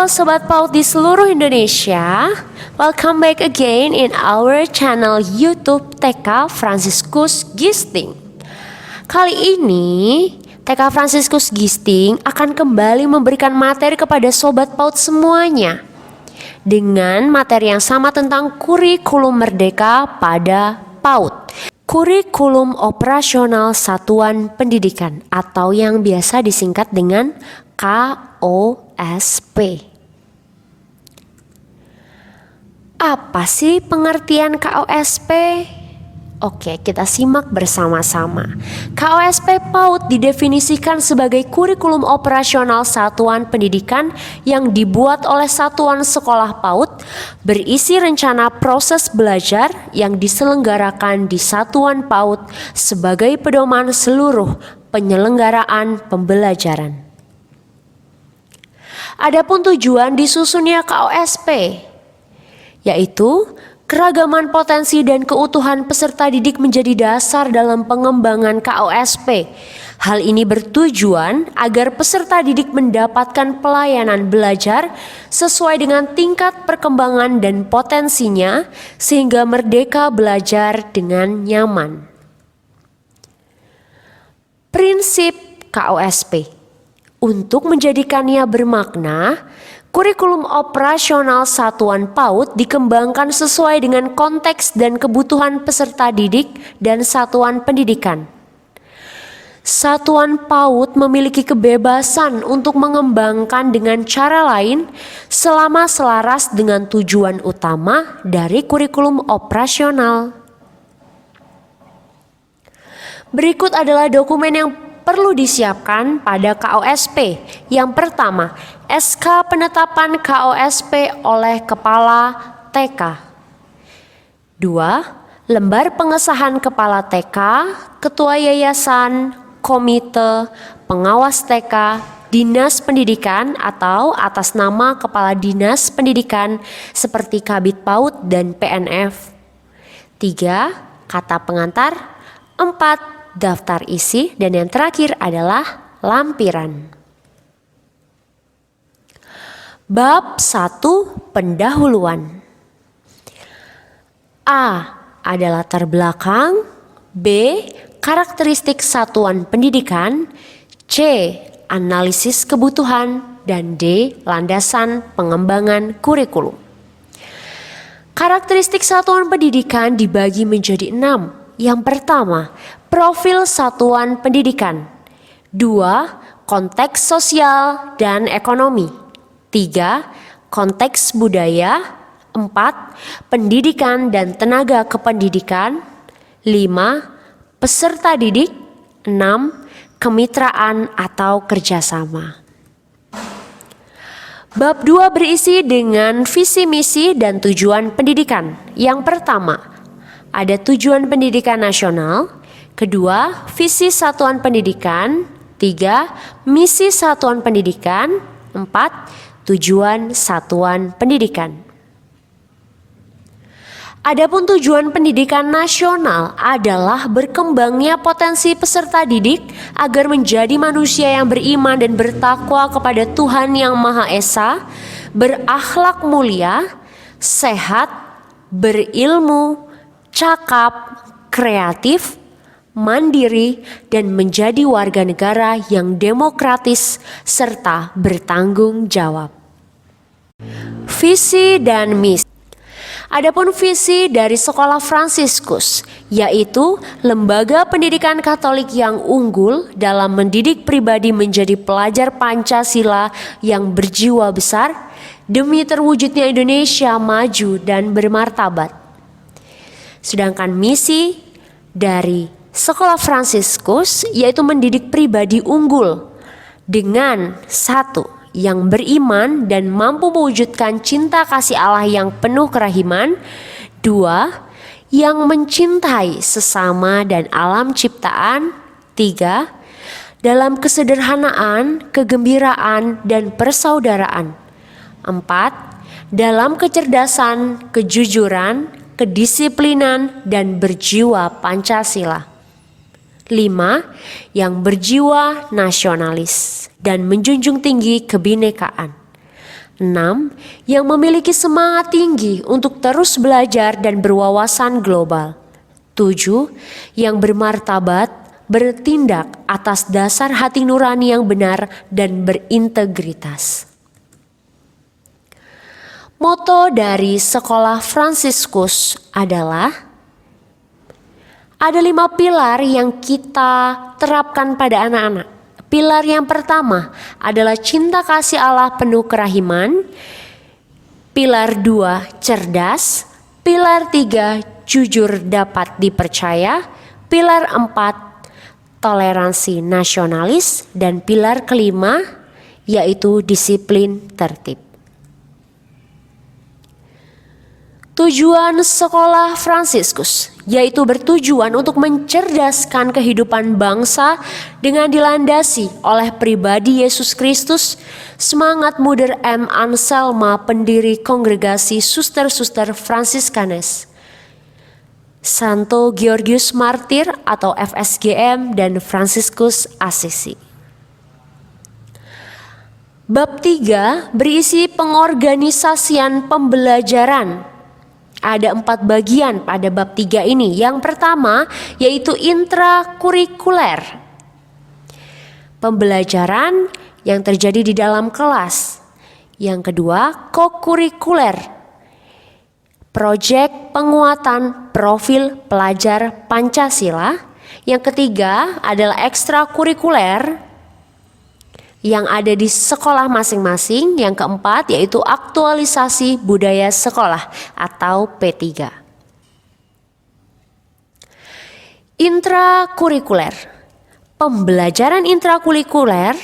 Halo Sobat PAUD di seluruh Indonesia. Welcome back again in our channel YouTube TK Franciscus Gisting. Kali ini TK Franciscus Gisting akan kembali memberikan materi kepada Sobat PAUD semuanya dengan materi yang sama tentang kurikulum merdeka pada PAUD. Kurikulum operasional satuan pendidikan atau yang biasa disingkat dengan KOSP. Apa sih pengertian KOSP? Oke, kita simak bersama-sama. KOSP PAUD didefinisikan sebagai kurikulum operasional satuan pendidikan yang dibuat oleh satuan sekolah PAUD, berisi rencana proses belajar yang diselenggarakan di satuan PAUD sebagai pedoman seluruh penyelenggaraan pembelajaran. Adapun tujuan disusunnya KOSP, yaitu keragaman potensi dan keutuhan peserta didik menjadi dasar dalam pengembangan KOSP. Hal ini bertujuan agar peserta didik mendapatkan pelayanan belajar sesuai dengan tingkat perkembangan dan potensinya sehingga merdeka belajar dengan nyaman. Prinsip KOSP. Untuk menjadikannya bermakna, kurikulum operasional satuan PAUD dikembangkan sesuai dengan konteks dan kebutuhan peserta didik dan satuan pendidikan. Satuan PAUD memiliki kebebasan untuk mengembangkan dengan cara lain selama selaras dengan tujuan utama dari kurikulum operasional. Berikut adalah dokumen yang perlu disiapkan pada KOSP. Yang pertama, SK penetapan KOSP oleh Kepala TK. 2. Lembar pengesahan Kepala TK, Ketua Yayasan, Komite, Pengawas TK, Dinas Pendidikan atau atas nama Kepala Dinas Pendidikan seperti Kabid PAUD dan PNF. 3. Kata pengantar. 4. Daftar isi, dan yang terakhir adalah lampiran. Bab 1. Pendahuluan. A. Ada latar belakang. B. Karakteristik satuan pendidikan. C. Analisis kebutuhan. Dan D. Landasan pengembangan kurikulum. Karakteristik satuan pendidikan dibagi menjadi 6. Yang pertama, profil satuan pendidikan. 2. Konteks sosial dan ekonomi. 3. Konteks budaya. 4. Pendidikan dan tenaga kependidikan. 5. Peserta didik. 6. Kemitraan atau kerjasama. Bab 2 berisi dengan visi misi dan tujuan pendidikan. Yang pertama, ada tujuan pendidikan nasional. Kedua, visi satuan pendidikan. 3. Misi satuan pendidikan. 4. Tujuan satuan pendidikan. Adapun tujuan pendidikan nasional adalah berkembangnya potensi peserta didik agar menjadi manusia yang beriman dan bertakwa kepada Tuhan Yang Maha Esa, berakhlak mulia, sehat, berilmu, cakap, kreatif, mandiri, dan menjadi warga negara yang demokratis serta bertanggung jawab. Visi dan misi. Adapun visi dari Sekolah Fransiskus, yaitu lembaga pendidikan Katolik yang unggul dalam mendidik pribadi menjadi pelajar Pancasila yang berjiwa besar demi terwujudnya Indonesia maju dan bermartabat. Sedangkan misi dari Sekolah Fransiskus yaitu mendidik pribadi unggul dengan 1. Yang beriman dan mampu mewujudkan cinta kasih Allah yang penuh kerahiman. 2. Yang mencintai sesama dan alam ciptaan. 3. Dalam kesederhanaan, kegembiraan, dan persaudaraan. 4. Dalam kecerdasan, kejujuran, kedisiplinan, dan berjiwa Pancasila. 5. Yang berjiwa nasionalis dan menjunjung tinggi kebinekaan. 6. Yang memiliki semangat tinggi untuk terus belajar dan berwawasan global. 7. Yang bermartabat, bertindak atas dasar hati nurani yang benar dan berintegritas. Moto dari Sekolah Fransiskus adalah ada 5 pilar yang kita terapkan pada anak-anak. Pilar yang pertama adalah cinta kasih Allah penuh kerahiman. Pilar 2 cerdas. Pilar 3 jujur dapat dipercaya. Pilar 4 toleransi nasionalis. Dan pilar kelima yaitu disiplin tertib. Tujuan Sekolah Fransiskus yaitu bertujuan untuk mencerdaskan kehidupan bangsa dengan dilandasi oleh pribadi Yesus Kristus. Semangat Mother M. Anselma, pendiri kongregasi Suster-Suster Fransiskanes, Santo Georgius Martir atau FSGM, dan Fransiskus Assisi. Bab 3 berisi pengorganisasian pembelajaran. Ada 4 bagian pada bab 3 ini. Yang pertama yaitu intrakurikuler, pembelajaran yang terjadi di dalam kelas. Yang kedua kokurikuler, proyek penguatan profil pelajar Pancasila. Yang ketiga adalah ekstrakurikuler yang ada di sekolah masing-masing. Yang keempat yaitu aktualisasi budaya sekolah atau P3. Intrakurikuler. Pembelajaran intrakurikuler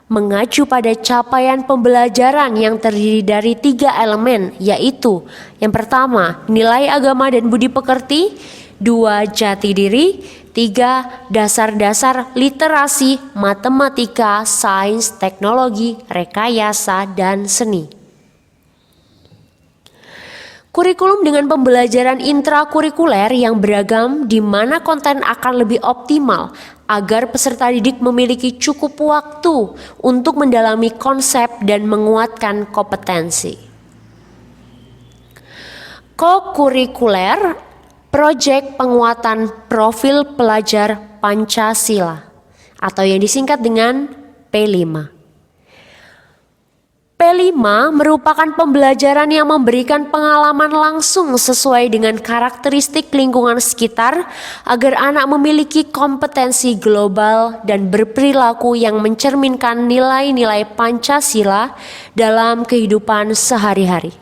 mengacu pada capaian pembelajaran yang terdiri dari 3 elemen, yaitu yang pertama nilai agama dan budi pekerti, 2 jati diri, 3 dasar-dasar literasi, matematika, sains, teknologi, rekayasa, dan seni. Kurikulum dengan pembelajaran intrakurikuler yang beragam di mana konten akan lebih optimal agar peserta didik memiliki cukup waktu untuk mendalami konsep dan menguatkan kompetensi. Kokurikuler, proyek penguatan profil pelajar Pancasila atau yang disingkat dengan P5. P5 merupakan pembelajaran yang memberikan pengalaman langsung sesuai dengan karakteristik lingkungan sekitar agar anak memiliki kompetensi global dan berperilaku yang mencerminkan nilai-nilai Pancasila dalam kehidupan sehari-hari.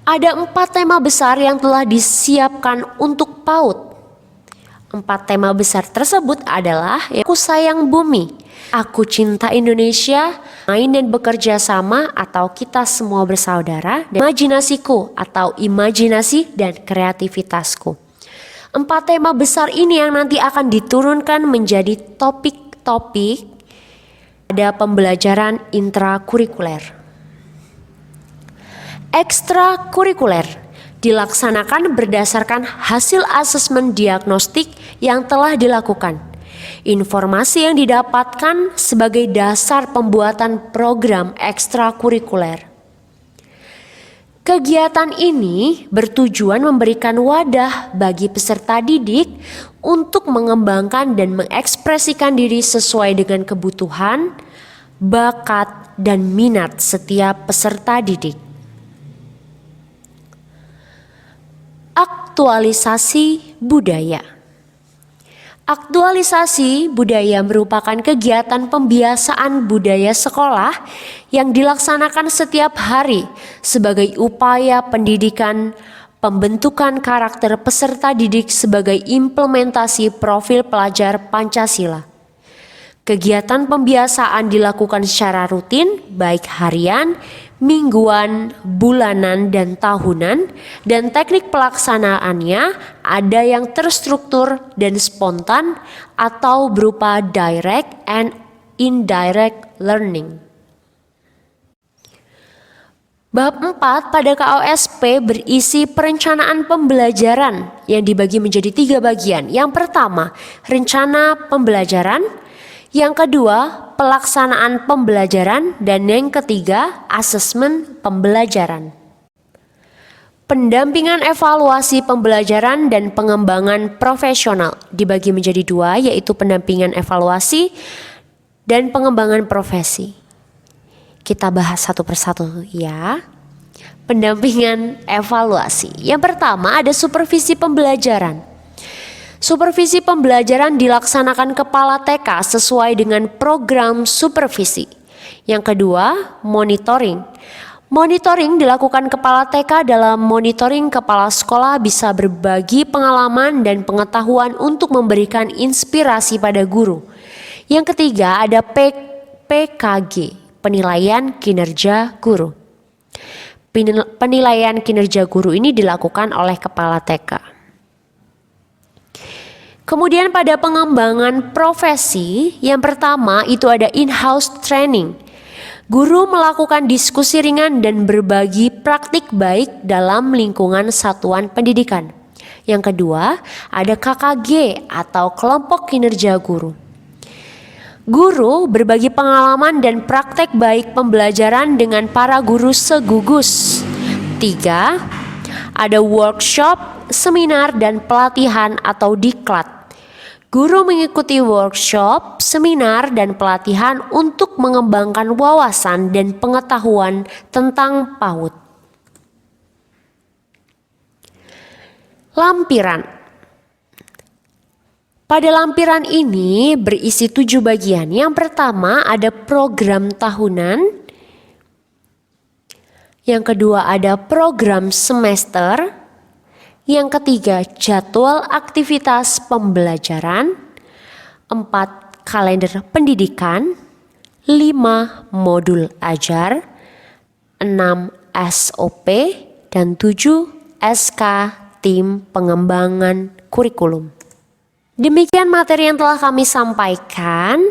Ada 4 tema besar yang telah disiapkan untuk PAUD. 4 tema besar tersebut adalah Aku Sayang Bumi, Aku Cinta Indonesia, Main dan Bekerja Sama atau Kita Semua Bersaudara, dan Imajinasiku atau Imajinasi dan Kreativitasku. 4 tema besar ini yang nanti akan diturunkan menjadi topik-topik pada pembelajaran intrakurikuler. Ekstrakurikuler dilaksanakan berdasarkan hasil asesmen diagnostik yang telah dilakukan. Informasi yang didapatkan sebagai dasar pembuatan program ekstrakurikuler. Kegiatan ini bertujuan memberikan wadah bagi peserta didik untuk mengembangkan dan mengekspresikan diri sesuai dengan kebutuhan, bakat, dan minat setiap peserta didik. Aktualisasi budaya. Aktualisasi budaya merupakan kegiatan pembiasaan budaya sekolah yang dilaksanakan setiap hari sebagai upaya pendidikan, pembentukan karakter peserta didik sebagai implementasi profil pelajar Pancasila. Kegiatan pembiasaan dilakukan secara rutin, baik harian, mingguan, bulanan, dan tahunan, dan teknik pelaksanaannya ada yang terstruktur dan spontan atau berupa direct and indirect learning. Bab 4 pada KOSP berisi perencanaan pembelajaran yang dibagi menjadi 3 bagian. Yang pertama, rencana pembelajaran. Yang kedua, pelaksanaan pembelajaran. Dan yang ketiga, asesmen pembelajaran. Pendampingan evaluasi pembelajaran dan pengembangan profesional dibagi menjadi dua, yaitu pendampingan evaluasi dan pengembangan profesi. Kita bahas satu persatu ya. Pendampingan evaluasi. Yang pertama ada supervisi pembelajaran. Supervisi pembelajaran dilaksanakan kepala TK sesuai dengan program supervisi. Yang kedua, monitoring. Monitoring dilakukan kepala TK. Dalam monitoring, kepala sekolah bisa berbagi pengalaman dan pengetahuan untuk memberikan inspirasi pada guru. Yang ketiga ada PKG, penilaian kinerja guru. Penilaian kinerja guru ini dilakukan oleh kepala TK. Kemudian pada pengembangan profesi, yang pertama itu ada in-house training. Guru melakukan diskusi ringan dan berbagi praktik baik dalam lingkungan satuan pendidikan. Yang kedua, ada KKG atau kelompok kinerja guru. Guru berbagi pengalaman dan praktek baik pembelajaran dengan para guru segugus. 3. Ada workshop, seminar, dan pelatihan atau diklat. Guru mengikuti workshop, seminar, dan pelatihan untuk mengembangkan wawasan dan pengetahuan tentang PAUD. Lampiran. Pada lampiran ini berisi 7 bagian. Yang pertama ada program tahunan. Yang kedua ada program semester. Yang ketiga, jadwal aktivitas pembelajaran. 4. Kalender pendidikan. 5. Modul ajar. 6. SOP. Dan 7. SK tim pengembangan kurikulum. Demikian materi yang telah kami sampaikan.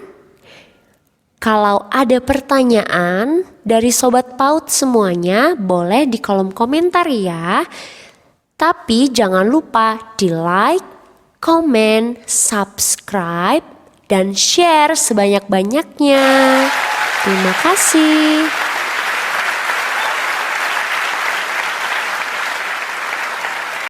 Kalau ada pertanyaan dari Sobat PAUD semuanya, boleh di kolom komentar ya. Tapi jangan lupa di like, komen, subscribe, dan share sebanyak-banyaknya. Terima kasih.